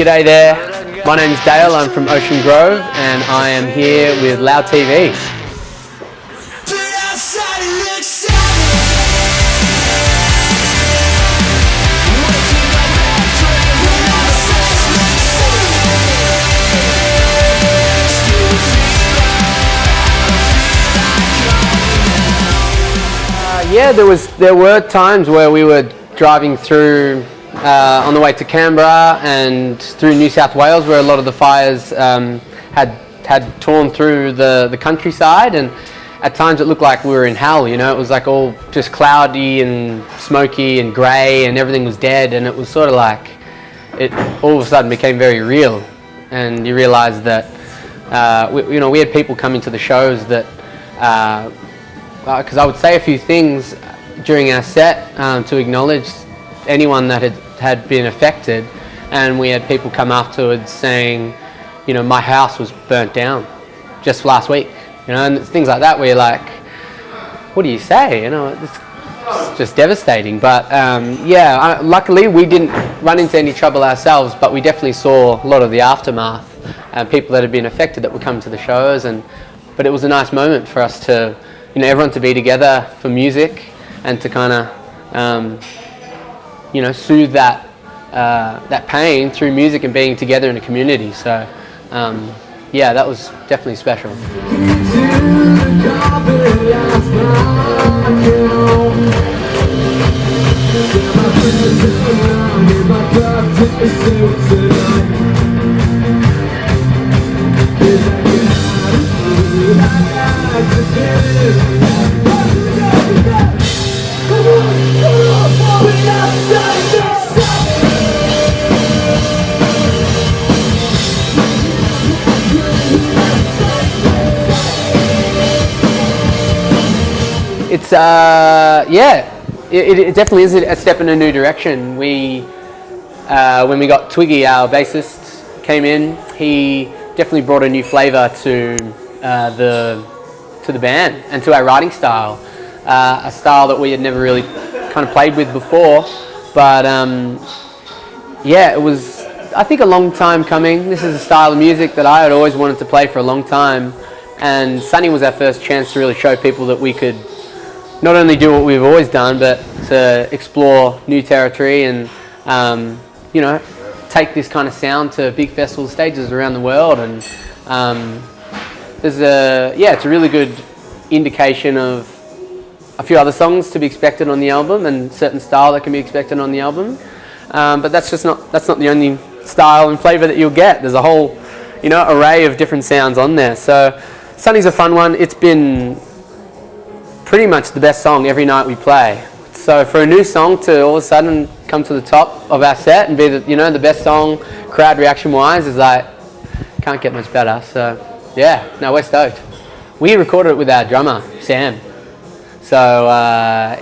G'day there, my name's Dale, I'm from Ocean Grove and I am here with Loud TV. Yeah, there were times where we were driving through on the way to Canberra and through New South Wales, where a lot of the fires had torn through the countryside, and at times it looked like we were in hell. You know, it was like all just cloudy and smoky and grey, and everything was dead, and it was sort of like it all of a sudden became very real, and you realise that we had people coming to the shows that. Because I would say a few things during our set to acknowledge anyone that had been affected, and we had people come afterwards saying, you know, my house was burnt down just last week, you know, and things like that where you're like, what do you say? You know, it's just devastating. But yeah, luckily we didn't run into any trouble ourselves, but we definitely saw a lot of the aftermath and people that had been affected that would come to the shows, but it was a nice moment for us to, you know, everyone to be together for music and to kind of, you know, soothe that that pain through music and being together in a community. So, yeah, that was definitely special. It's yeah, it definitely is a step in a new direction. When we got Twiggy, our bassist, came in, he definitely brought a new flavour to the band and to our writing style, a style that we had never really kind of played with before. But yeah, it was, I think, a long time coming. This is a style of music that I had always wanted to play for a long time, and Sunny was our first chance to really show people that we could not only do what we've always done, but to explore new territory and you know, take this kind of sound to big festival stages around the world. And it's a really good indication of a few other songs to be expected on the album and certain style that can be expected on the album. But that's not the only style and flavour that you'll get. There's a whole, you know, array of different sounds on there. So Sunny's a fun one. It's been pretty much the best song every night we play. So for a new song to all of a sudden come to the top of our set and be the best song crowd reaction wise is like, can't get much better. So yeah, no, we're stoked. We recorded it with our drummer Sam, so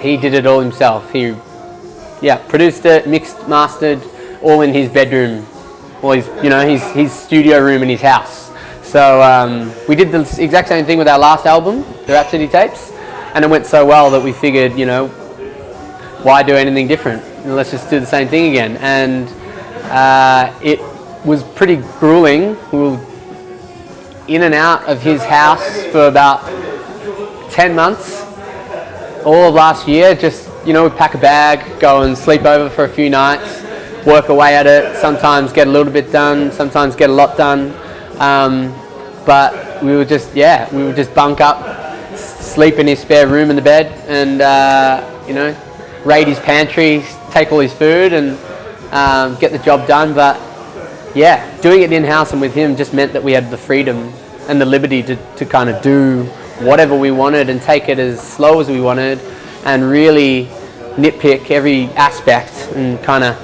he did it all himself. He produced it, mixed, mastered, all in his bedroom, or his studio room in his house. So we did the exact same thing with our last album, the Rhapsody tapes, and it went so well that we figured, you know, why do anything different? Let's just do the same thing again. And it was pretty grueling. We were in and out of his house for about 10 months, all of last year. Just, you know, we'd pack a bag, go and sleep over for a few nights, work away at it, sometimes get a little bit done, sometimes get a lot done. But we would just bunk up, sleep in his spare room in the bed, and you know, raid his pantry, take all his food, and get the job done. But yeah, doing it in-house and with him just meant that we had the freedom and the liberty to kind of do whatever we wanted and take it as slow as we wanted and really nitpick every aspect and kind of,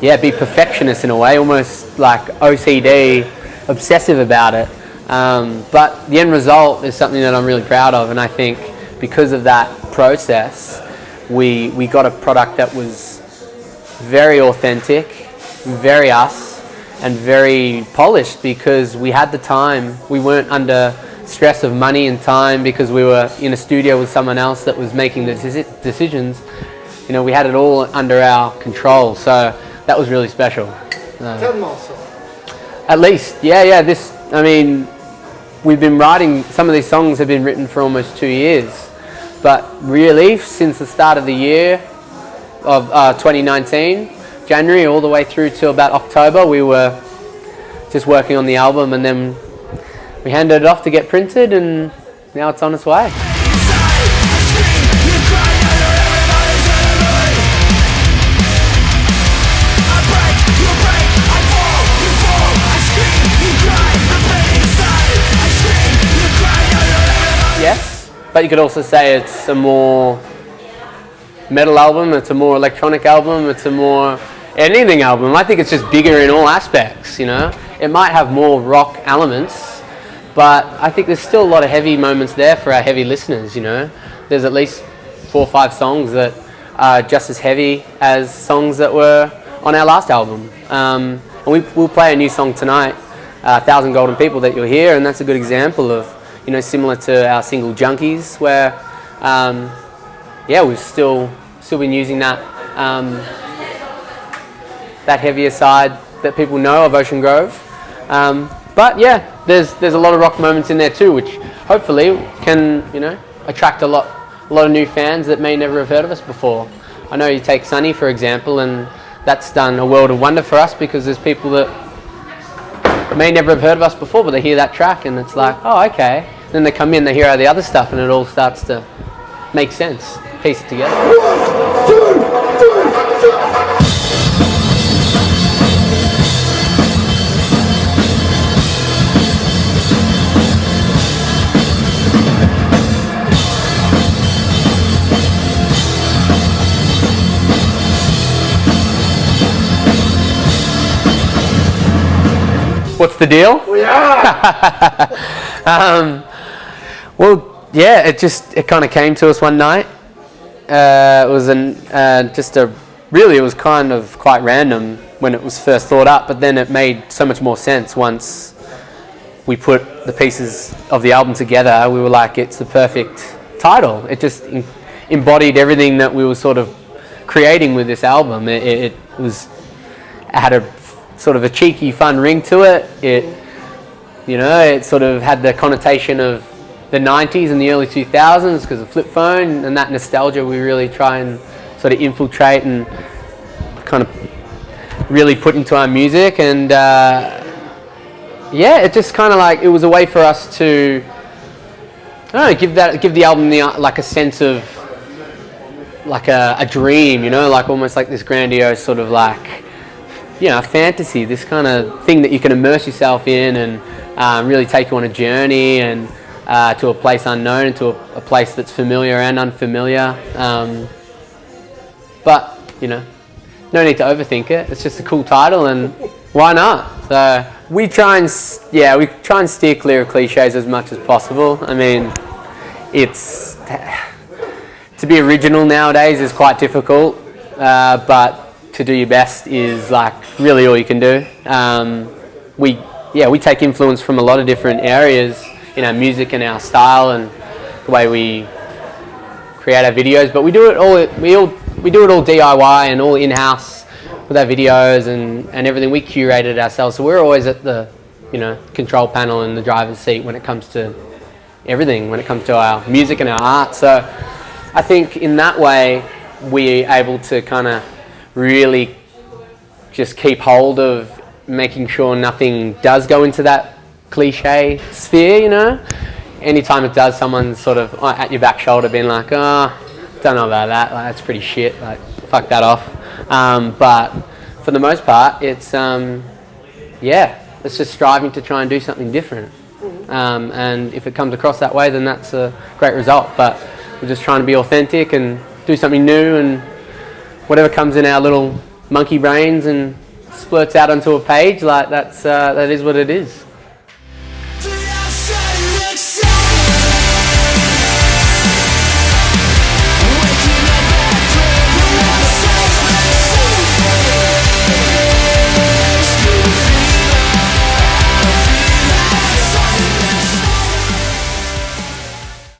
yeah, be perfectionist in a way, almost like OCD, obsessive about it. But the end result is something that I'm really proud of, and I think because of that process, we got a product that was very authentic, very us, and very polished because we had the time. We weren't under stress of money and time because we were in a studio with someone else that was making the decisions. You know, we had it all under our control, so that was really special. 10 more songs. At least, yeah. I mean, we've been writing, some of these songs have been written for almost 2 years. But really, since the start of the year of 2019, January all the way through till about October, we were just working on the album, and then we handed it off to get printed, and now it's on its way. Yes, but you could also say it's a more metal album, it's a more electronic album, it's a more anything album. I think it's just bigger in all aspects, you know. It might have more rock elements, but I think there's still a lot of heavy moments there for our heavy listeners, you know. There's at least 4 or 5 songs that are just as heavy as songs that were on our last album. And we'll play a new song tonight, 1,000 Golden People, that you'll hear, and that's a good example of, you know, similar to our single Junkies, where, yeah, we've still been using that that heavier side that people know of Ocean Grove. But yeah, there's a lot of rock moments in there too, which hopefully can, you know, attract a lot of new fans that may never have heard of us before. I know you take Sunny, for example, and that's done a world of wonder for us, because there's people that may never have heard of us before, but they hear that track and it's like, oh, okay. Then they come in, they hear all the other stuff, and it all starts to make sense, piece it together. What's the deal? Yeah. Well, yeah, it kind of came to us one night. It was it was kind of quite random when it was first thought up, but then it made so much more sense once we put the pieces of the album together. We were like, it's the perfect title. It just embodied everything that we were sort of creating with this album. It had a sort of a cheeky, fun ring to it. It sort of had the connotation of the 90s and the early 2000s because of flip phone, and that nostalgia we really try and sort of infiltrate and kind of really put into our music. And it just kind of like, it was a way for us to, I don't know, give the album like a sense of like a dream, you know, like almost like this grandiose sort of like, you know, fantasy, this kind of thing that you can immerse yourself in and really take you on a journey and to a place unknown, to a place that's familiar and unfamiliar. But, you know, no need to overthink it. It's just a cool title, and why not? So we try and steer clear of cliches as much as possible. I mean, to be original nowadays is quite difficult, but to do your best is like really all you can do. We take influence from a lot of different areas in our music and our style and the way we create our videos, but we do it all DIY and all in-house with our videos and everything. We curate it ourselves, so we're always at the, you know, control panel in the driver's seat when it comes to everything, when it comes to our music and our art. So I think in that way we're able to kind of really just keep hold of making sure nothing does go into that cliche sphere, you know. Anytime it does, someone's sort of at your back shoulder being like, oh, don't know about that, like, that's pretty shit, like, fuck that off. But for the most part, it's just striving to try and do something different. And if it comes across that way, then that's a great result. But we're just trying to be authentic and do something new, and whatever comes in our little monkey brains and splurts out onto a page, like that is what it is.